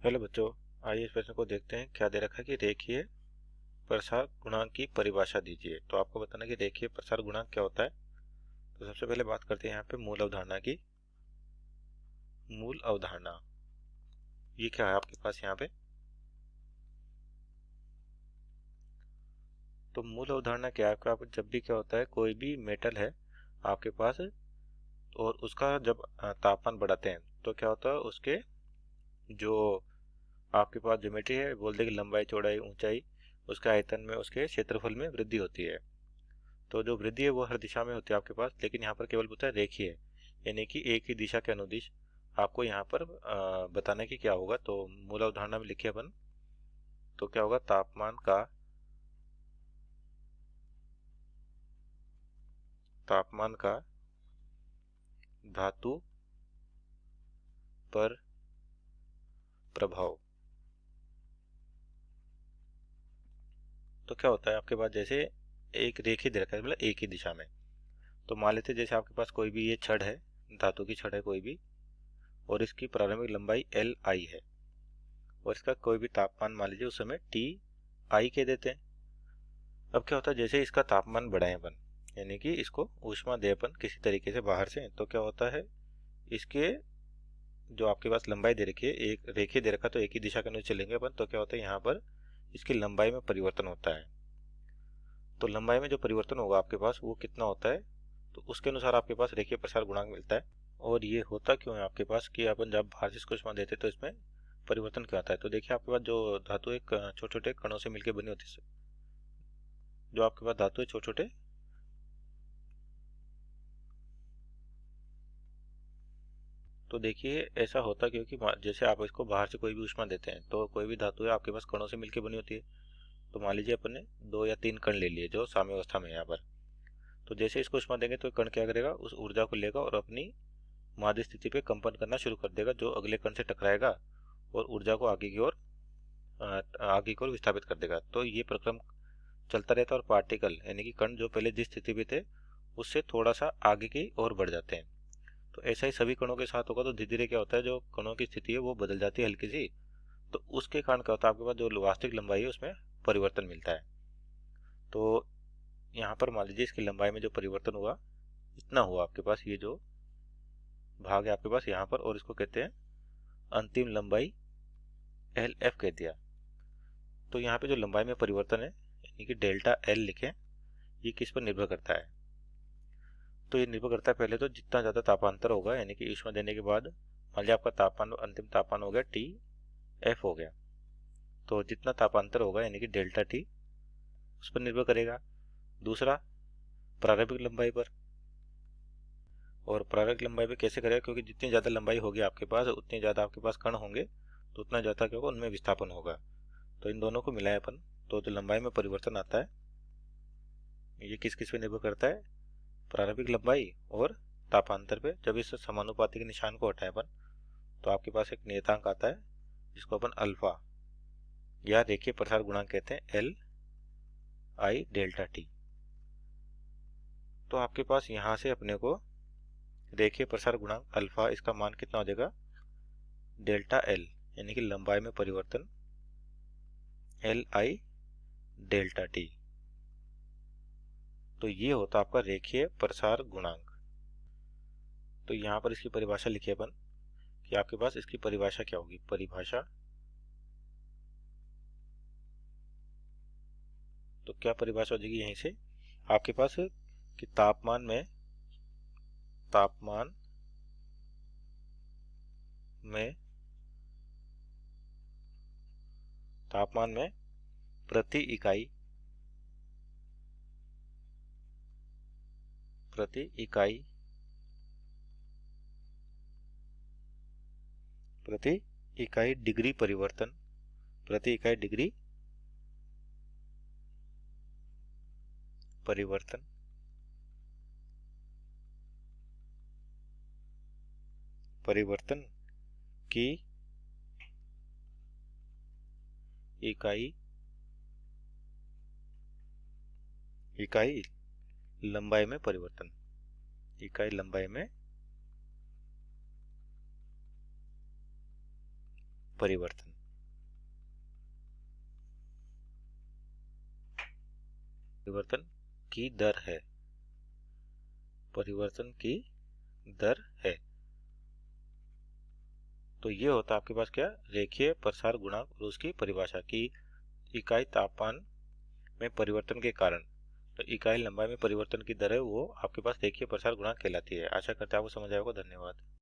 Hello बच्चों, आइए इस प्रश्न को देखते हैं। क्या दे रखा है कि रेखीय प्रसार गुणांक की परिभाषा दीजिए। तो आपको बताना कि रेखीय प्रसार गुणांक क्या होता है। तो सबसे पहले बात करते हैं यहाँ पे मूल अवधारणा की। मूल अवधारणा ये क्या है आपके पास यहाँ पे। तो मूल अवधारणा क्या है आपका, जब भी क्या होता है कोई भी मेटल है आपके पास और उसका जब तापमान बढ़ाते हैं तो क्या होता है उसके जो आपके पास ज्योमेट्री है, बोल दे कि लंबाई चौड़ाई ऊंचाई, उसके आयतन में उसके क्षेत्रफल में वृद्धि होती है। तो जो वृद्धि है वो हर दिशा में होती है आपके पास, लेकिन यहाँ पर केवल होता है रेखीय है, यानी कि एक ही दिशा के अनुदिश आपको यहाँ पर बताना कि क्या होगा। तो मूल अवधारणा में लिखे अपन तो क्या होगा, तापमान का धातु पर प्रभाव। तो क्या होता है आपके पास, जैसे एक रेखीय दे रखा है मतलब एक ही दिशा में। तो मान लेते जैसे आपके पास कोई भी ये छड़ है, धातु की छड़ है कोई भी, और इसकी प्रारंभिक लंबाई एल आई है और इसका कोई भी तापमान मान लीजिए उस समय टी आई कह देते हैं। अब क्या होता है जैसे इसका तापमान बढ़ाएं अपन, यानी कि इसको ऊष्मा दे अपन किसी तरीके से बाहर से, तो क्या होता है इसके जो आपके पास लंबाई दे रखी है, एक रेखीय दे रखा तो एक ही दिशा के अनुसार चलेंगे अपन, तो क्या होता है यहाँ पर इसकी लंबाई में परिवर्तन होता है। तो लंबाई में जो परिवर्तन होगा आपके पास वो कितना होता है, तो उसके अनुसार आपके पास रेखीय प्रसार गुणांक मिलता है। और ये होता क्यों है आपके पास कि अपन जब बाहर से इसको ऊष्मा देते तो इसमें परिवर्तन क्यों आता है। तो देखिए आपके पास जो धातु एक छोटे छोटे कणों से मिलकर बनी होती है, जो आपके पास धातु है छोटे छोटे, तो देखिए ऐसा होता क्योंकि जैसे आप इसको बाहर से कोई भी ऊष्मा देते हैं तो कोई भी धातु है आपके पास कणों से मिलकर बनी होती है। तो मान लीजिए अपन ने 2 या 3 कण ले लिए जो साम्यावस्था में है यहाँ पर। तो जैसे इसको ऊष्मा देंगे तो कण क्या करेगा, उस ऊर्जा को लेगा और अपनी माध्य स्थिति पे कंपन करना शुरू कर देगा, जो अगले कण से टकराएगा और ऊर्जा को आगे की ओर विस्थापित कर देगा। तो ये प्रक्रम चलता रहता है और पार्टिकल यानी कि कण जो पहले जिस स्थिति में थे उससे थोड़ा सा आगे की ओर बढ़ जाते हैं। तो ऐसा ही सभी कणों के साथ होगा। तो धीरे धीरे क्या होता है जो कणों की स्थिति है वो बदल जाती है हल्की सी। तो उसके कारण क्या होता है आपके पास जो वास्तविक लंबाई है उसमें परिवर्तन मिलता है। तो यहाँ पर मान लीजिए इसकी लंबाई में जो परिवर्तन हुआ इतना हुआ आपके पास, ये जो भाग है आपके पास यहाँ पर, और इसको कहते हैं अंतिम लंबाई एल एफ कह दिया। तो यहाँ पे जो लंबाई में परिवर्तन है यानी कि डेल्टा एल लिखें, ये किस पर निर्भर करता है। तो ये निर्भर करता है पहले तो जितना ज़्यादा तापांतर होगा, यानी कि ऊष्मा देने के बाद मान लिया आपका तापमान अंतिम तापमान हो गया टी एफ हो गया, तो जितना तापांतर होगा यानी कि डेल्टा टी उस पर निर्भर करेगा। दूसरा प्रारंभिक लंबाई पर, और प्रारंभिक लंबाई पे कैसे करेगा, क्योंकि जितनी ज़्यादा लंबाई होगी आपके पास उतनी ज़्यादा आपके पास कण होंगे तो उतना ज़्यादा क्या होगा उनमें विस्थापन होगा। तो इन दोनों को मिलाए अपन तो जो लंबाई में परिवर्तन आता है ये किस किस पे निर्भर करता है, प्रारंभिक लंबाई और तापांतर पे। जब इस समानुपाती के निशान को हटाए अपन तो आपके पास एक नियतांक आता है जिसको अपन अल्फा या रेखीय प्रसार गुणांक कहते हैं, एल आई डेल्टा टी। तो आपके पास यहाँ से अपने को रेखीय प्रसार गुणांक अल्फा, इसका मान कितना हो जाएगा डेल्टा एल, यानी कि लंबाई में परिवर्तन एल आई डेल्टा टी। तो ये होता आपका रेखीय प्रसार गुणांक। तो यहाँ पर इसकी परिभाषा लिखिए अपन कि आपके पास इसकी परिभाषा क्या होगी। परिभाषा तो क्या परिभाषा हो जाएगी यहीं से आपके पास कि तापमान में तापमान में प्रति इकाई डिग्री परिवर्तन, प्रति इकाई डिग्री परिवर्तन परिवर्तन की इकाई लंबाई में परिवर्तन, इकाई लंबाई में परिवर्तन। परिवर्तन की दर है, परिवर्तन की दर है। तो ये होता है आपके पास क्या, रेखीय प्रसार गुणांक और उसकी परिभाषा की इकाई तापमान में परिवर्तन के कारण, तो इकाई लंबाई में परिवर्तन की दर है वो आपके पास रेखीय प्रसार गुणांक कहलाती है। आशा करते हैं आपको समझ आया होगा। धन्यवाद।